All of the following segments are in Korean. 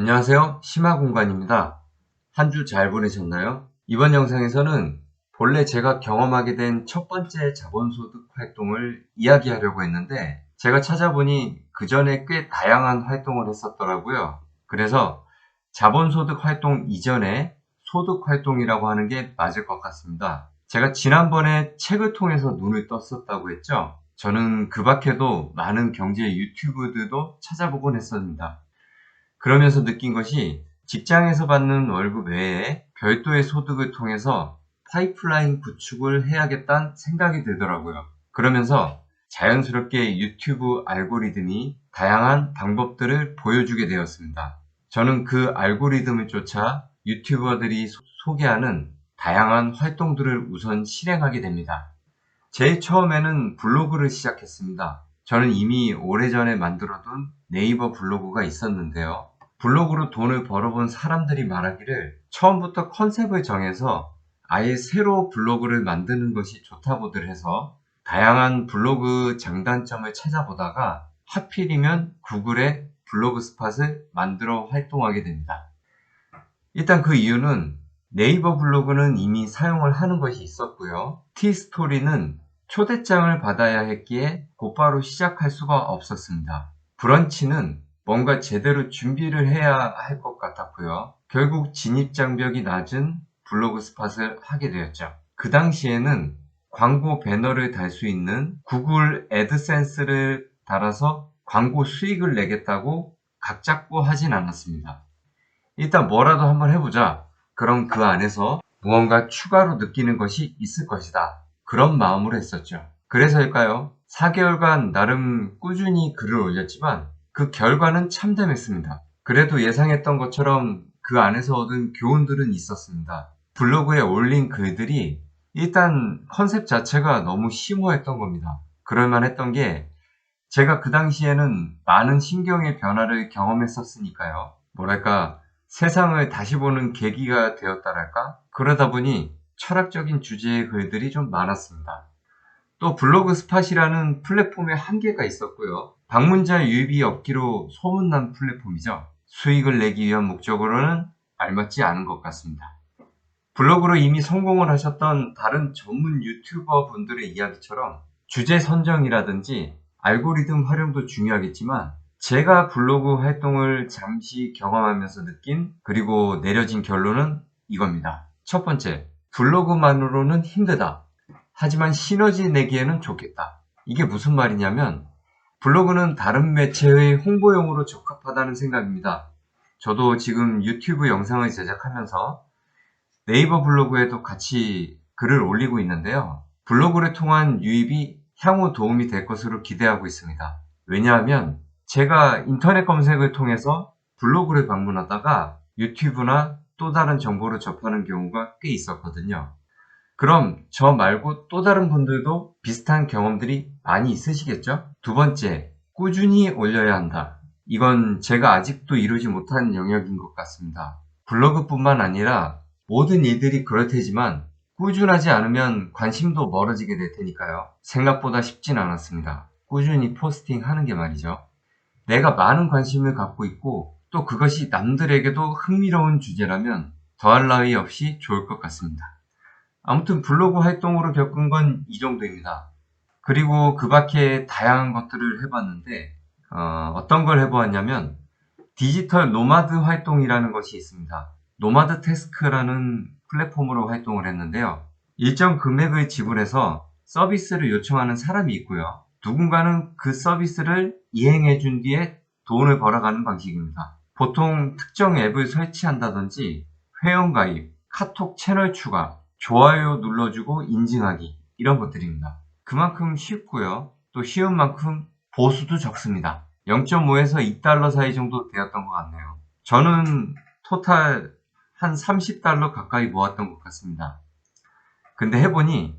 안녕하세요. 심화공간입니다. 한 주 잘 보내셨나요? 이번 영상에서는 본래 제가 경험하게 된 첫 번째 자본소득 활동을 이야기하려고 했는데 제가 찾아보니 그 전에 꽤 다양한 활동을 했었더라고요. 그래서 자본소득 활동 이전에 소득 활동이라고 하는 게 맞을 것 같습니다. 제가 지난번에 책을 통해서 눈을 떴었다고 했죠. 저는 그 밖에도 많은 경제 유튜브들도 찾아보곤 했습니다. 그러면서 느낀 것이 직장에서 받는 월급 외에 별도의 소득을 통해서 파이프라인 구축을 해야겠다는 생각이 들더라고요. 그러면서 자연스럽게 유튜브 알고리즘이 다양한 방법들을 보여주게 되었습니다. 저는 그 알고리즘을 쫓아 유튜버들이 소개하는 다양한 활동들을 우선 실행하게 됩니다. 제일 처음에는 블로그를 시작했습니다. 저는 이미 오래전에 만들어둔 네이버 블로그가 있었는데요. 블로그로 돈을 벌어본 사람들이 말하기를 처음부터 컨셉을 정해서 아예 새로 블로그를 만드는 것이 좋다고들 해서 다양한 블로그 장단점을 찾아보다가 하필이면 구글에 블로그 스팟을 만들어 활동하게 됩니다. 일단 그 이유는 네이버 블로그는 이미 사용을 하는 것이 있었고요. 티스토리는 초대장을 받아야 했기에 곧바로 시작할 수가 없었습니다. 브런치는 뭔가 제대로 준비를 해야 할 것 같았고요. 결국 진입장벽이 낮은 블로그 스팟을 하게 되었죠. 그 당시에는 광고 배너를 달 수 있는 구글 애드센스를 달아서 광고 수익을 내겠다고 각 잡고 하진 않았습니다. 일단 뭐라도 한번 해보자. 그럼 그 안에서 무언가 추가로 느끼는 것이 있을 것이다. 그런 마음으로 했었죠. 그래서일까요? 4개월간 나름 꾸준히 글을 올렸지만 그 결과는 참담했습니다. 그래도 예상했던 것처럼 그 안에서 얻은 교훈들은 있었습니다. 블로그에 올린 글들이 일단 컨셉 자체가 너무 심오했던 겁니다. 그럴만했던 게 제가 그 당시에는 많은 심경의 변화를 경험했었으니까요. 뭐랄까, 세상을 다시 보는 계기가 되었다랄까? 그러다 보니 철학적인 주제의 글들이 좀 많았습니다. 또 블로그 스팟이라는 플랫폼의 한계가 있었고요. 방문자 유입이 없기로 소문난 플랫폼이죠. 수익을 내기 위한 목적으로는 알맞지 않은 것 같습니다. 블로그로 이미 성공을 하셨던 다른 전문 유튜버 분들의 이야기처럼 주제 선정이라든지 알고리즘 활용도 중요하겠지만 제가 블로그 활동을 잠시 경험하면서 느낀 그리고 내려진 결론은 이겁니다. 첫 번째, 블로그만으로는 힘들다. 하지만 시너지 내기에는 좋겠다. 이게 무슨 말이냐면 블로그는 다른 매체의 홍보용으로 적합하다는 생각입니다. 저도 지금 유튜브 영상을 제작하면서 네이버 블로그에도 같이 글을 올리고 있는데요. 블로그를 통한 유입이 향후 도움이 될 것으로 기대하고 있습니다. 왜냐하면 제가 인터넷 검색을 통해서 블로그를 방문하다가 유튜브나 또 다른 정보를 접하는 경우가 꽤 있었거든요. 그럼 저 말고 또 다른 분들도 비슷한 경험들이 많이 있으시겠죠? 두 번째, 꾸준히 올려야 한다. 이건 제가 아직도 이루지 못한 영역인 것 같습니다. 블로그뿐만 아니라 모든 일들이 그럴 테지만 꾸준하지 않으면 관심도 멀어지게 될 테니까요. 생각보다 쉽진 않았습니다. 꾸준히 포스팅 하는 게 말이죠. 내가 많은 관심을 갖고 있고 또 그것이 남들에게도 흥미로운 주제라면 더할 나위 없이 좋을 것 같습니다. 아무튼 블로그 활동으로 겪은 건 이 정도입니다. 그리고 그 밖에 다양한 것들을 해봤는데 어떤 걸 해보았냐면 디지털 노마드 활동이라는 것이 있습니다. 노마드 태스크라는 플랫폼으로 활동을 했는데요. 일정 금액을 지불해서 서비스를 요청하는 사람이 있고요. 누군가는 그 서비스를 이행해 준 뒤에 돈을 벌어가는 방식입니다. 보통 특정 앱을 설치한다든지 회원가입, 카톡 채널 추가, 좋아요 눌러주고 인증하기 이런 것들입니다. 그만큼 쉽고요. 또 쉬운 만큼 보수도 적습니다. 0.5에서 2달러 사이 정도 되었던 것 같네요. 저는 토탈 한 30달러 가까이 모았던 것 같습니다. 근데 해보니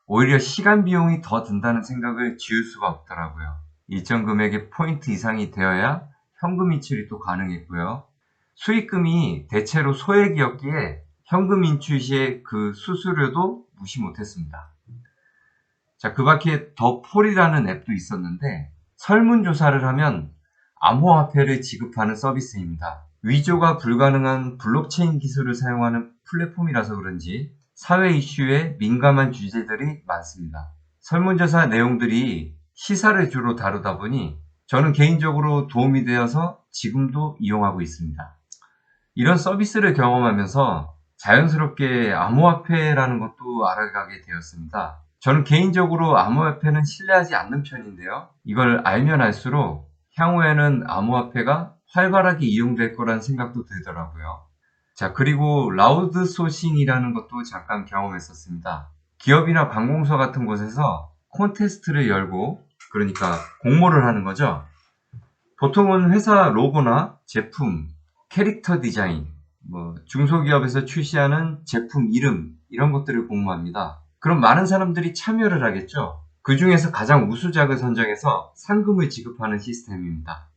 오히려 시간 비용이 더 든다는 생각을 지울 수가 없더라고요. 일정 금액의 포인트 이상이 되어야 현금 인출이 또 가능했고요. 수익금이 대체로 소액이었기에 현금 인출 시에 그 수수료도 무시 못했습니다. 자, 그 밖에 더폴이라는 앱도 있었는데 설문조사를 하면 암호화폐를 지급하는 서비스입니다. 위조가 불가능한 블록체인 기술을 사용하는 플랫폼이라서 그런지 사회 이슈에 민감한 주제들이 많습니다. 설문조사 내용들이 시사를 주로 다루다 보니 저는 개인적으로 도움이 되어서 지금도 이용하고 있습니다. 이런 서비스를 경험하면서 자연스럽게 암호화폐라는 것도 알아가게 되었습니다. 저는 개인적으로 암호화폐는 신뢰하지 않는 편인데요. 이걸 알면 알수록 향후에는 암호화폐가 활발하게 이용될 거란 생각도 들더라고요. 자, 그리고 라우드 소싱이라는 것도 잠깐 경험했었습니다. 기업이나 관공서 같은 곳에서 콘테스트를 열고, 그러니까 공모를 하는 거죠. 보통은 회사 로고나 제품, 캐릭터 디자인, 중소기업에서 출시하는 제품 이름, 이런 것들을 공모합니다. 그럼 많은 사람들이 참여를 하겠죠. 그 중에서 가장 우수작을 선정해서 상금을 지급하는 시스템입니다.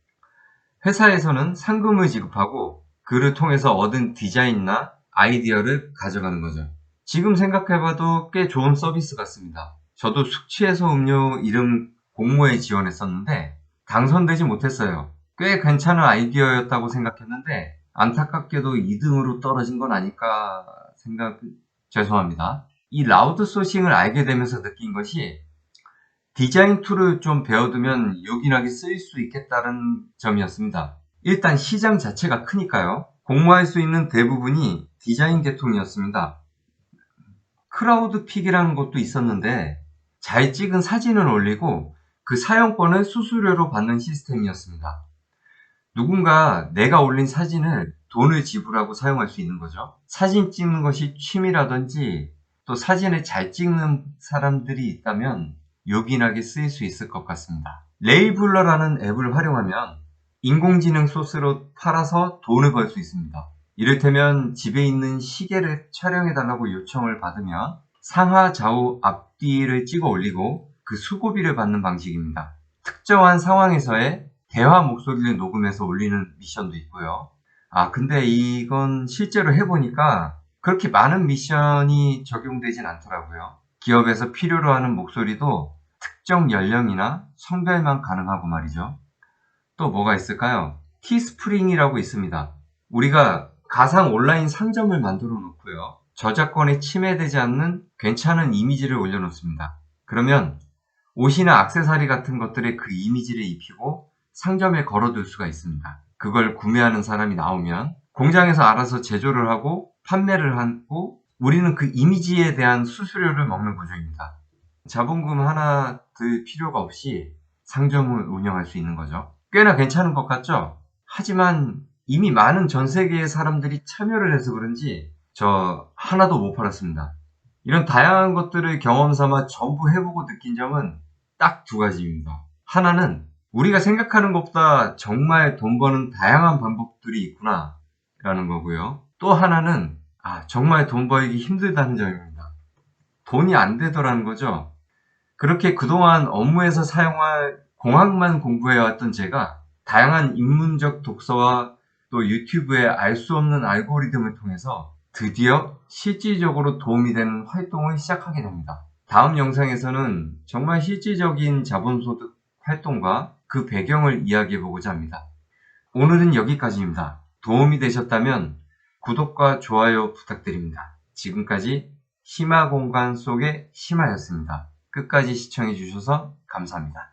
회사에서는 상금을 지급하고 그를 통해서 얻은 디자인이나 아이디어를 가져가는 거죠. 지금 생각해봐도 꽤 좋은 서비스 같습니다. 저도 숙취해소 음료 이름 공모에 지원했었는데 당선되지 못했어요. 꽤 괜찮은 아이디어였다고 생각했는데 안타깝게도 2등으로 떨어진 건 아닐까 죄송합니다. 이 라우드 소싱을 알게 되면서 느낀 것이 디자인 툴을 좀 배워두면 요긴하게 쓰일 수 있겠다는 점이었습니다. 일단 시장 자체가 크니까요. 공모할 수 있는 대부분이 디자인 계통이었습니다. 크라우드 픽이라는 것도 있었는데 잘 찍은 사진을 올리고 그 사용권을 수수료로 받는 시스템이었습니다. 누군가 내가 올린 사진을 돈을 지불하고 사용할 수 있는 거죠. 사진 찍는 것이 취미라든지 또 사진을 잘 찍는 사람들이 있다면 요긴하게 쓰일 수 있을 것 같습니다. 레이블러라는 앱을 활용하면 인공지능 소스로 팔아서 돈을 벌 수 있습니다. 이를테면 집에 있는 시계를 촬영해달라고 요청을 받으면 상하 좌우 앞뒤를 찍어 올리고 그 수고비를 받는 방식입니다. 특정한 상황에서의 대화 목소리를 녹음해서 올리는 미션도 있고요. 근데 이건 실제로 해보니까 그렇게 많은 미션이 적용되진 않더라고요. 기업에서 필요로 하는 목소리도 특정 연령이나 성별만 가능하고 말이죠. 또 뭐가 있을까요? 티스프링이라고 있습니다. 우리가 가상 온라인 상점을 만들어 놓고요. 저작권에 침해되지 않는 괜찮은 이미지를 올려놓습니다. 그러면 옷이나 액세서리 같은 것들에 그 이미지를 입히고 상점에 걸어둘 수가 있습니다. 그걸 구매하는 사람이 나오면 공장에서 알아서 제조를 하고 판매를 하고 우리는 그 이미지에 대한 수수료를 먹는 구조입니다. 자본금 하나 들 필요가 없이 상점을 운영할 수 있는 거죠. 꽤나 괜찮은 것 같죠? 하지만 이미 많은 전 세계의 사람들이 참여를 해서 그런지 저 하나도 못 팔았습니다. 이런 다양한 것들을 경험 삼아 전부 해보고 느낀 점은 딱 두 가지입니다. 하나는 우리가 생각하는 것보다 정말 돈 버는 다양한 방법들이 있구나 라는 거고요. 또 하나는 정말 돈 벌기 힘들다는 점입니다. 돈이 안 되더라는 거죠. 그렇게 그동안 업무에서 사용할 공학만 공부해왔던 제가 다양한 인문적 독서와 또 유튜브의 알 수 없는 알고리즘을 통해서 드디어 실질적으로 도움이 되는 활동을 시작하게 됩니다. 다음 영상에서는 정말 실질적인 자본소득 활동과 그 배경을 이야기해보고자 합니다. 오늘은 여기까지입니다. 도움이 되셨다면 구독과 좋아요 부탁드립니다. 지금까지 심화 공간 속의 심화였습니다. 끝까지 시청해주셔서 감사합니다.